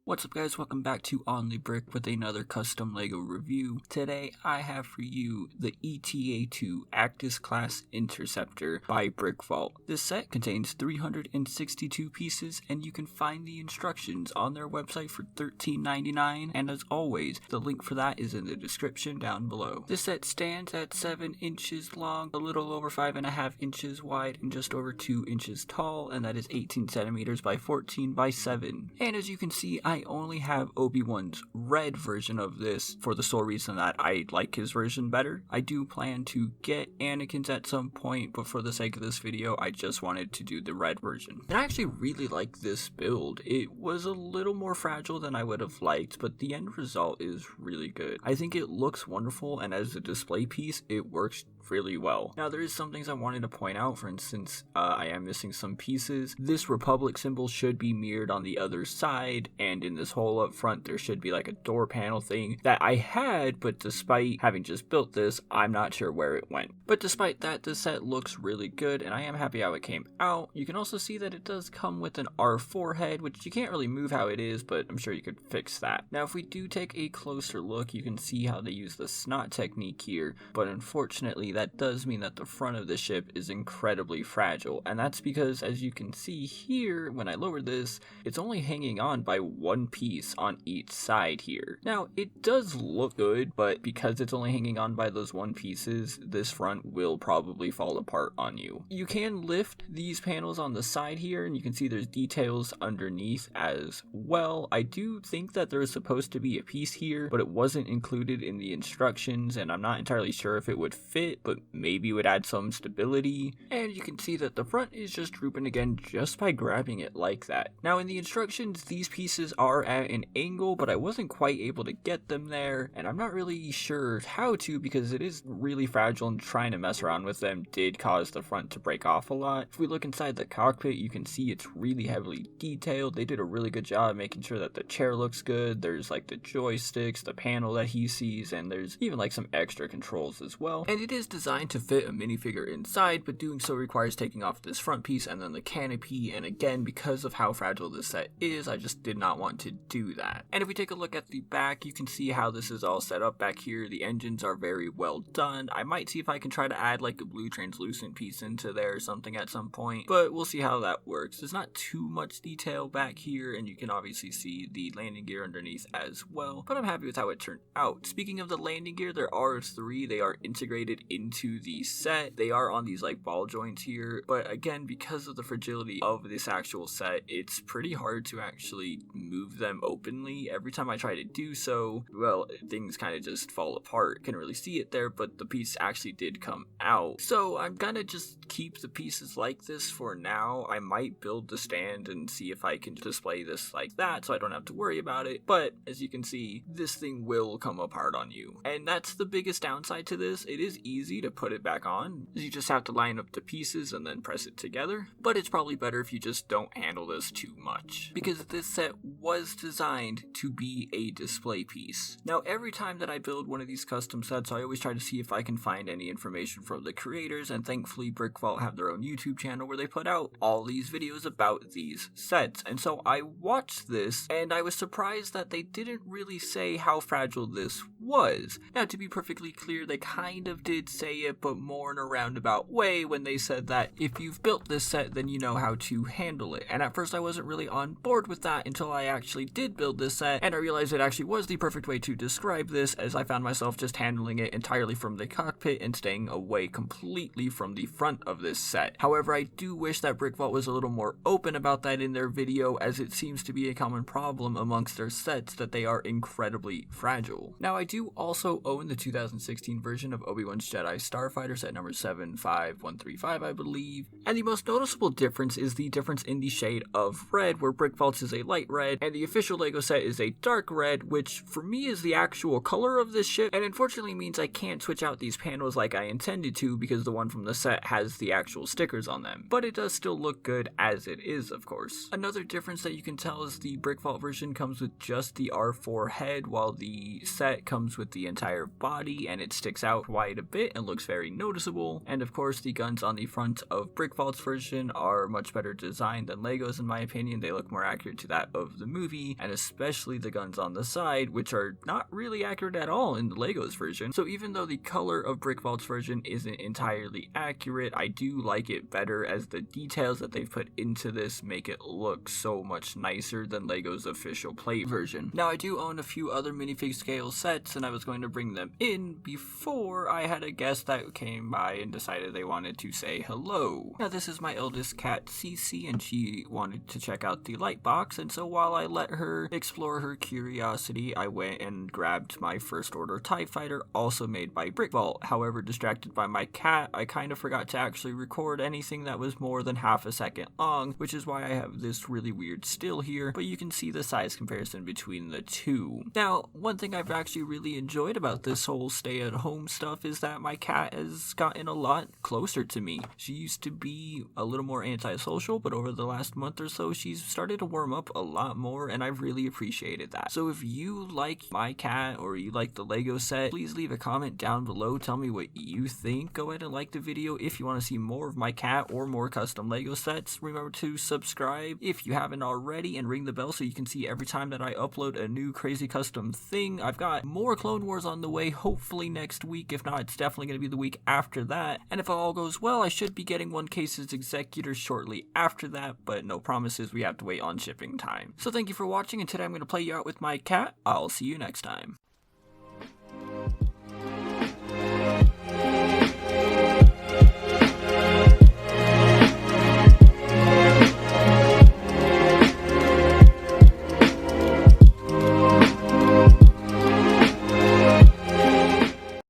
What's up guys, welcome back to On the Brick with another custom LEGO review. Today I have for you the ETA-2 Actus Class Interceptor by Brickvault. This set contains 362 pieces and you can find the instructions on their website for $13.99, and as always, the link for that is in the description down below. This set stands at 7 inches long, a little over 5.5 inches wide, and just over 2 inches tall, and that is 18 centimeters by 14 by 7. And as you can see, I only have Obi-Wan's red version of this for the sole reason that I like his version better. I do plan to get Anakin's at some point, but for the sake of this video, I just wanted to do the red version. And I actually really like this build. It was a little more fragile than I would have liked, but the end result is really good. I think it looks wonderful, and as a display piece, it works really well. Now, there is some things I wanted to point out. For instance, I am missing some pieces. This Republic symbol should be mirrored on the other side, and in this hole up front there should be like a door panel thing that I had, but despite having just built this, I'm not sure where it went. But despite that, this set looks really good and I am happy how it came out. You can also see that it does come with an R4 head, which you can't really move how it is, but I'm sure you could fix that. Now, if we do take a closer look, you can see how they use the snot technique here, but unfortunately that does mean that the front of the ship is incredibly fragile, and that's because, as you can see here, when I lower this, it's only hanging on by one piece on each side here. Now, it does look good, but because it's only hanging on by those one pieces, this front will probably fall apart on you. You can lift these panels on the side here, and you can see there's details underneath as well. I do think that there's supposed to be a piece here, but it wasn't included in the instructions, and I'm not entirely sure if it would fit, but maybe it would add some stability. And you can see that the front is just drooping again just by grabbing it like that. Now, in the instructions, these pieces are at an angle, but I wasn't quite able to get them there, and I'm not really sure how to because it is really fragile, and trying to mess around with them did cause the front to break off a lot. If we look inside the cockpit, you can see it's really heavily detailed. They did a really good job making sure that the chair looks good. There's like the joysticks, the panel that he sees, and there's even like some extra controls as well. And it is designed to fit a minifigure inside, but doing so requires taking off this front piece and then the canopy, and again, because of how fragile this set is, I just did not want to do that. And if we take a look at the back, you can see how this is all set up back here. The engines are very well done. I might see if I can try to add like a blue translucent piece into there or something at some point, but we'll see how that works. There's not too much detail back here, and you can obviously see the landing gear underneath as well, but I'm happy with how it turned out. Speaking of the landing gear, there are 3. They are integrated into the set. They are on these like ball joints here, but again, because of the fragility of this actual set, it's pretty hard to actually move them openly. Every time I try to do so, well, things kind of just fall apart. Couldn't really see it there, but the piece actually did come out. So I'm gonna just keep the pieces like this for now. I might build the stand and see if I can display this like that so I don't have to worry about it, but as you can see, this thing will come apart on you. And that's the biggest downside to this. It is easy to put it back on. You just have to line up the pieces and then press it together, but it's probably better if you just don't handle this too much, because this set was designed to be a display piece. Now, every time that I build one of these custom sets, I always try to see if I can find any information from the creators, and thankfully Brickvault have their own YouTube channel where they put out all these videos about these sets. And so I watched this and I was surprised that they didn't really say how fragile this was. Now, to be perfectly clear, they kind of did say it, but more in a roundabout way when they said that if you've built this set, then you know how to handle it. And at first I wasn't really on board with that until I actually did build this set, and I realized it actually was the perfect way to describe this, as I found myself just handling it entirely from the cockpit and staying away completely from the front of this set. However, I do wish that Brickvault was a little more open about that in their video, as it seems to be a common problem amongst their sets that they are incredibly fragile. Now, I do also own the 2016 version of Obi-Wan's Jedi Starfighter, set number 75135, I believe, and the most noticeable difference is the difference in the shade of red, where Brickvault's is a light red and the official LEGO set is a dark red, which for me is the actual color of this ship, and unfortunately means I can't switch out these panels like I intended to, because the one from the set has the actual stickers on them, but it does still look good as it is, of course. Another difference that you can tell is the Brickvault version comes with just the R4 head, while the set comes comes with the entire body and it sticks out quite a bit and looks very noticeable. And of course, the guns on the front of Brickvault's version are much better designed than Lego's in my opinion. They look more accurate to that of the movie, and especially the guns on the side, which are not really accurate at all in the Lego's version. So even though the color of Brickvault's version isn't entirely accurate, I do like it better, as the details that they've put into this make it look so much nicer than Lego's official plate version. Now, I do own a few other minifig scale sets, and I was going to bring them in before I had a guest that came by and decided they wanted to say hello. Now, this is my eldest cat, Cece, and she wanted to check out the light box, and so while I let her explore her curiosity, I went and grabbed my first order TIE Fighter, also made by Brickvault. However, distracted by my cat, I kind of forgot to actually record anything that was more than half a second long, which is why I have this really weird still here, but you can see the size comparison between the two. Now, one thing I've actually really enjoyed about this whole stay-at-home stuff is that my cat has gotten a lot closer to me. She used to be a little more antisocial, but over the last month or so, she's started to warm up a lot more, and I've really appreciated that. So if you like my cat or you like the Lego set, please leave a comment down below. Tell me what you think. Go ahead and like the video if you want to see more of my cat or more custom Lego sets. Remember to subscribe if you haven't already, and ring the bell so you can see every time that I upload a new crazy custom thing. I've got more Clone Wars on the way, hopefully next week. If not, it's definitely going to be the week after that. And if all goes well, I should be getting One Case's Executor shortly after that, but no promises. We have to wait on shipping time. So thank you for watching, and today I'm going to play you out with my cat. I'll see you next time.